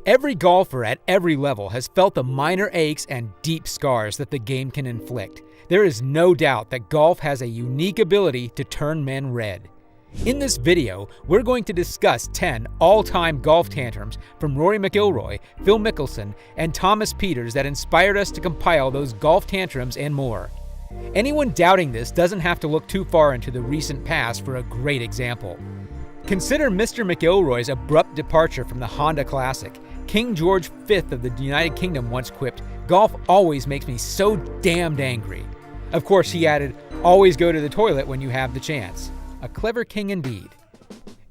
Every golfer at every level has felt the minor aches and deep scars that the game can inflict. There is no doubt that golf has a unique ability to turn men red. In this video, we're going to discuss 10 all-time golf tantrums from Rory Mcilroy, Phil Mickelson, and Thomas Pieters that inspired us to compile those golf tantrums and more. Anyone doubting this doesn't have to look too far into the recent past for a great example. Consider Mr. Mcilroy's abrupt departure from the Honda Classic. King George V of the United Kingdom once quipped, "Golf always makes me so damned angry." Of course, he added, "Always go to the toilet when you have the chance." A clever king indeed.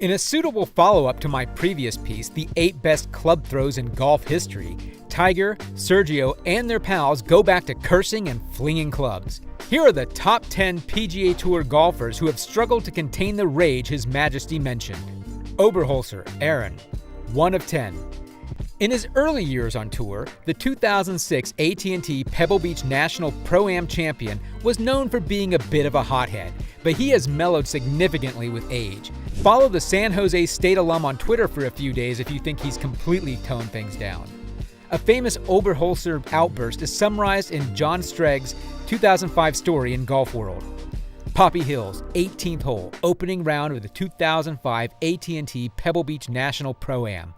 In a suitable follow-up to my previous piece, the 8 best club throws in golf history, Tiger, Sergio, and their pals go back to cursing and flinging clubs. Here are the top 10 PGA Tour golfers who have struggled to contain the rage His Majesty mentioned. Oberholser, Aaron, 1 of 10. In his early years on tour, the 2006 AT&T Pebble Beach National Pro-Am champion was known for being a bit of a hothead, but he has mellowed significantly with age. Follow the San Jose State alum on Twitter for a few days if you think he's completely toned things down. A famous Oberholser outburst is summarized in John Stregg's 2005 story in Golf World. Poppy Hills, 18th hole, opening round of the 2005 AT&T Pebble Beach National Pro-Am.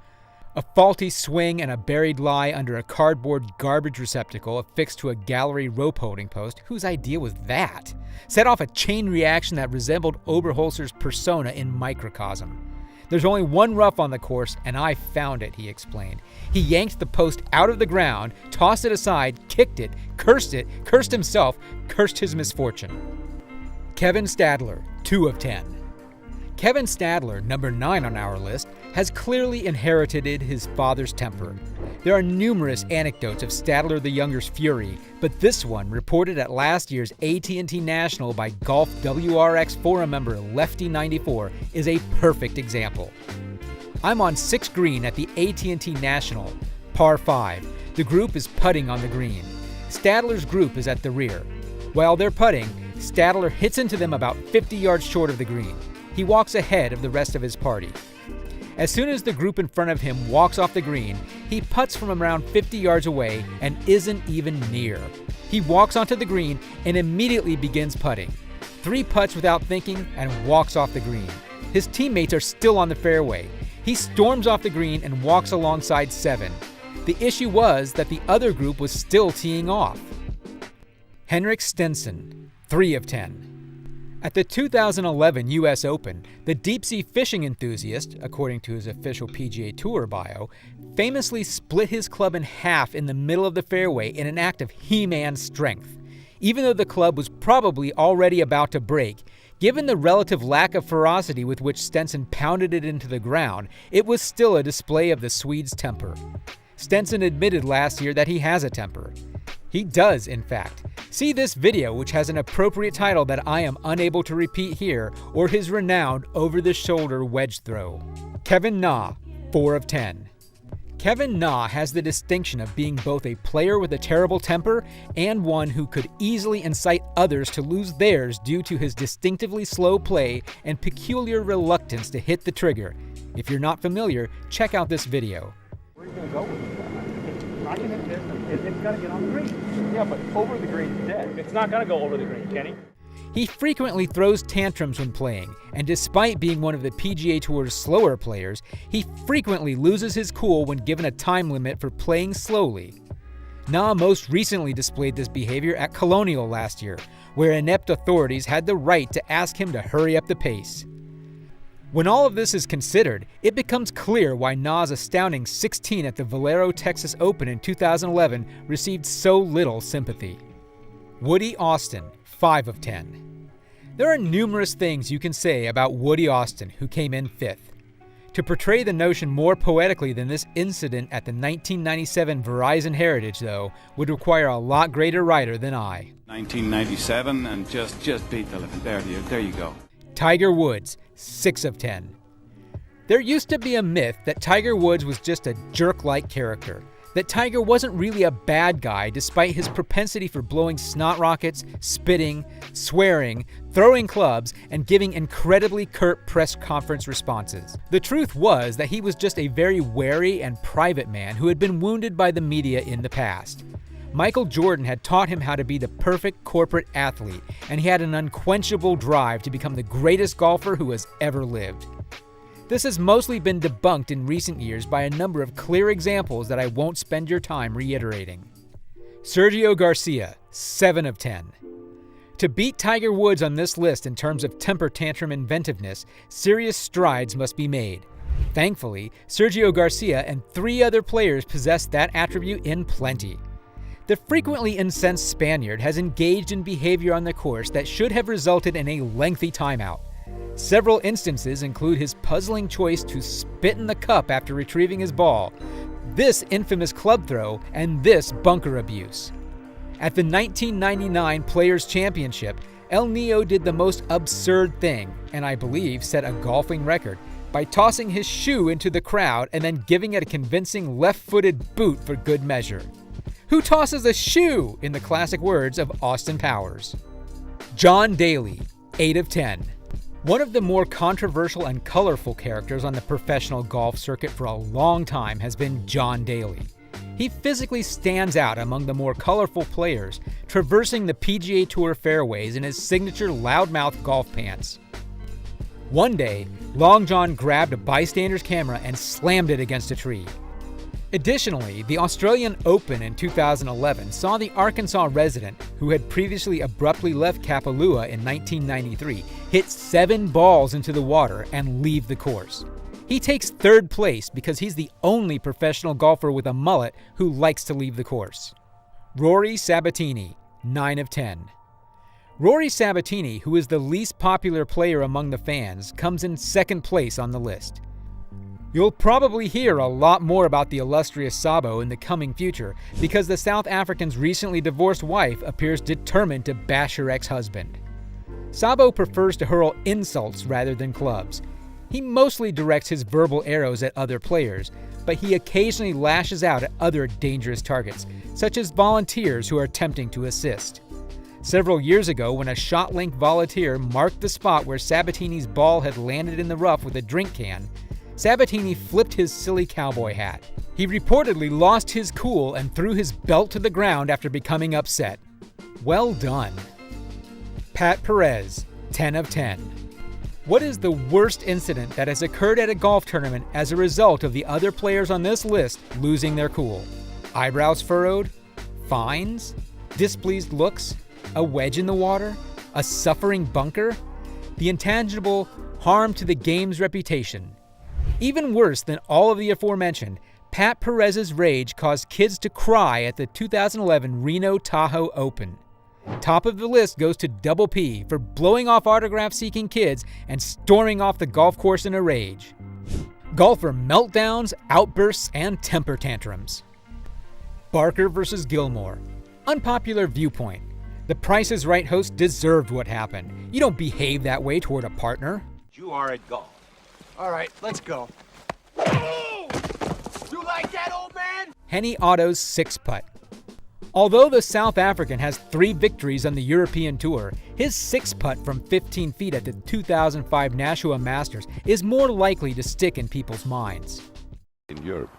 A faulty swing and a buried lie under a cardboard garbage receptacle affixed to a gallery rope holding post, whose idea was that, set off a chain reaction that resembled Oberholser's persona in microcosm. "There's only one rough on the course, and I found it," he explained. He yanked the post out of the ground, tossed it aside, kicked it, cursed himself, cursed his misfortune. Kevin Stadler, 2 of 10. Kevin Stadler, number 9 on our list, has clearly inherited his father's temper. There are numerous anecdotes of Stadler the Younger's fury, but this one, reported at last year's AT&T National by Golf WRX forum member Lefty94, is a perfect example. "I'm on 6th green at the AT&T National, par 5. The group is putting on the green. Stadler's group is at the rear. While they're putting, Stadler hits into them about 50 yards short of the green. He walks ahead of the rest of his party. As soon as the group in front of him walks off the green, he putts from around 50 yards away and isn't even near. He walks onto the green and immediately begins putting. 3 putts without thinking and walks off the green. His teammates are still on the fairway. He storms off the green and walks alongside 7. The issue was that the other group was still teeing off." Henrik Stenson, 3 of 10. At the 2011 U.S. Open, the deep-sea fishing enthusiast, according to his official PGA Tour bio, famously split his club in half in the middle of the fairway in an act of He-Man strength. Even though the club was probably already about to break, given the relative lack of ferocity with which Stenson pounded it into the ground, it was still a display of the Swede's temper. Stenson admitted last year that he has a temper. He does, in fact. See this video, which has an appropriate title that I am unable to repeat here, or his renowned over-the-shoulder wedge throw. Kevin Na, 4 of 10. Kevin Na has the distinction of being both a player with a terrible temper and one who could easily incite others to lose theirs due to his distinctively slow play and peculiar reluctance to hit the trigger. If you're not familiar, check out this video. Where are you going to go with it? I can hit this. It's got to get on the green. Yeah, but over the green is dead. It's not going to go over the green, Kenny. He frequently throws tantrums when playing, and despite being one of the PGA Tour's slower players, he frequently loses his cool when given a time limit for playing slowly. Na most recently displayed this behavior at Colonial last year, where inept authorities had the right to ask him to hurry up the pace. When all of this is considered, it becomes clear why Na's astounding 16 at the Valero Texas Open in 2011 received so little sympathy. Woody Austin, 5 of 10. There are numerous things you can say about Woody Austin, who came in 5th. To portray the notion more poetically than this incident at the 1997 Verizon Heritage, though, would require a lot greater writer than I. 1997 and just beat the living. There you go. Tiger Woods, 6 of 10. There used to be a myth that Tiger Woods was just a jerk-like character, that Tiger wasn't really a bad guy despite his propensity for blowing snot rockets, spitting, swearing, throwing clubs, and giving incredibly curt press conference responses. The truth was that he was just a very wary and private man who had been wounded by the media in the past. Michael Jordan had taught him how to be the perfect corporate athlete, and he had an unquenchable drive to become the greatest golfer who has ever lived. This has mostly been debunked in recent years by a number of clear examples that I won't spend your time reiterating. Sergio Garcia, 7 of 10. To beat Tiger Woods on this list in terms of temper tantrum inventiveness, serious strides must be made. Thankfully, Sergio Garcia and 3 other players possess that attribute in plenty. The frequently incensed Spaniard has engaged in behavior on the course that should have resulted in a lengthy timeout. Several instances include his puzzling choice to spit in the cup after retrieving his ball, this infamous club throw, and this bunker abuse. At the 1999 Players' Championship, El Neo did the most absurd thing, and I believe set a golfing record, by tossing his shoe into the crowd and then giving it a convincing left-footed boot for good measure. Who tosses a shoe, in the classic words of Austin Powers? John Daly, 8 of 10. One of the more controversial and colorful characters on the professional golf circuit for a long time has been John Daly. He physically stands out among the more colorful players, traversing the PGA Tour fairways in his signature loudmouth golf pants. One day, Long John grabbed a bystander's camera and slammed it against a tree. Additionally, the Australian Open in 2011 saw the Arkansas resident, who had previously abruptly left Kapalua in 1993, hit 7 balls into the water and leave the course. He takes 3rd place because he's the only professional golfer with a mullet who likes to leave the course. Rory Sabatini, 9 of 10. Rory Sabatini, who is the least popular player among the fans, comes in 2nd place on the list. You'll probably hear a lot more about the illustrious Sabo in the coming future because the South African's recently divorced wife appears determined to bash her ex-husband. Sabo prefers to hurl insults rather than clubs. He mostly directs his verbal arrows at other players, but he occasionally lashes out at other dangerous targets, such as volunteers who are attempting to assist. Several years ago, when a shot-length volunteer marked the spot where Sabatini's ball had landed in the rough with a drink can, Sabatini flipped his silly cowboy hat. He reportedly lost his cool and threw his belt to the ground after becoming upset. Well done. Pat Perez, 10 of 10. What is the worst incident that has occurred at a golf tournament as a result of the other players on this list losing their cool? Eyebrows furrowed? Fines? Displeased looks? A wedge in the water? A suffering bunker? The intangible harm to the game's reputation. Even worse than all of the aforementioned, Pat Perez's rage caused kids to cry at the 2011 Reno Tahoe Open. Top of the list goes to Double P for blowing off autograph-seeking kids and storming off the golf course in a rage. Golfer meltdowns, outbursts, and temper tantrums. Barker versus Gilmore. Unpopular viewpoint. The Price is Right host deserved what happened. You don't behave that way toward a partner. You are at golf. All right, let's go. You like that, old man? Henny Otto's 6-putt. Although the South African has 3 victories on the European Tour, his 6-putt from 15 feet at the 2005 Nashua Masters is more likely to stick in people's minds. In Europe,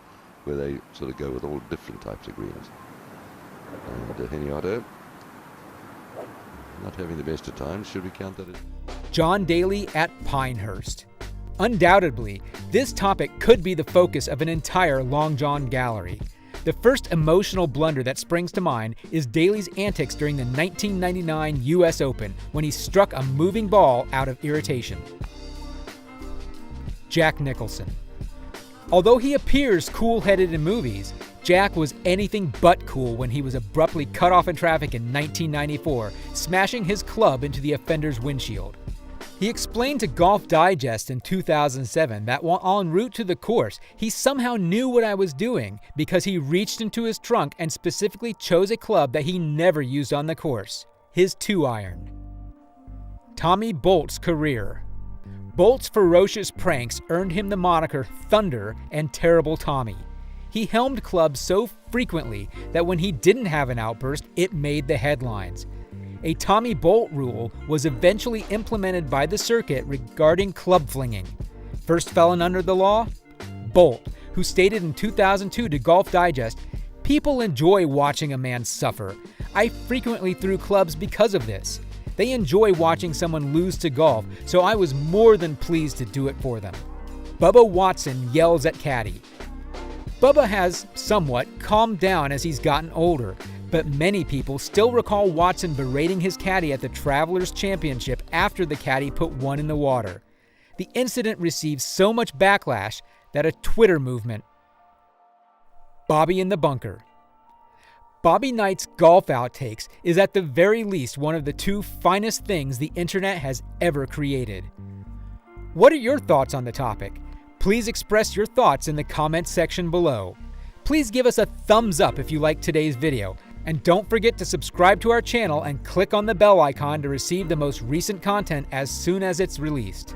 where they sort of go with all different types of greens. And Henny Otto, not having the best of times, should we count that as... John Daly at Pinehurst. Undoubtedly, this topic could be the focus of an entire Long John gallery. The first emotional blunder that springs to mind is Daly's antics during the 1999 US Open when he struck a moving ball out of irritation. Jack Nicholson. Although he appears cool-headed in movies, Jack was anything but cool when he was abruptly cut off in traffic in 1994, smashing his club into the offender's windshield. He explained to Golf Digest in 2007 that while en route to the course, he somehow knew what I was doing because he reached into his trunk and specifically chose a club that he never used on the course, his 2-iron. Tommy Bolt's career. Bolt's ferocious pranks earned him the moniker Thunder and Terrible Tommy. He helmed clubs so frequently that when he didn't have an outburst, it made the headlines. a Tommy Bolt rule was eventually implemented by the circuit regarding club flinging. First felon under the law? Bolt, who stated in 2002 to Golf Digest, "People enjoy watching a man suffer. I frequently threw clubs because of this. They enjoy watching someone lose to golf, so I was more than pleased to do it for them." Bubba Watson yells at caddy. Bubba has somewhat calmed down as he's gotten older, but many people still recall Watson berating his caddy at the Travelers Championship after the caddy put one in the water. The incident received so much backlash that a Twitter movement. Bobby in the bunker. Bobby Knight's golf outtakes is at the very least one of the two finest things the internet has ever created. What are your thoughts on the topic? Please express your thoughts in the comments section below. Please give us a thumbs up if you liked today's video, and don't forget to subscribe to our channel and click on the bell icon to receive the most recent content as soon as it's released.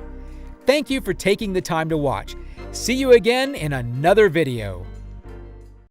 Thank you for taking the time to watch. See you again in another video.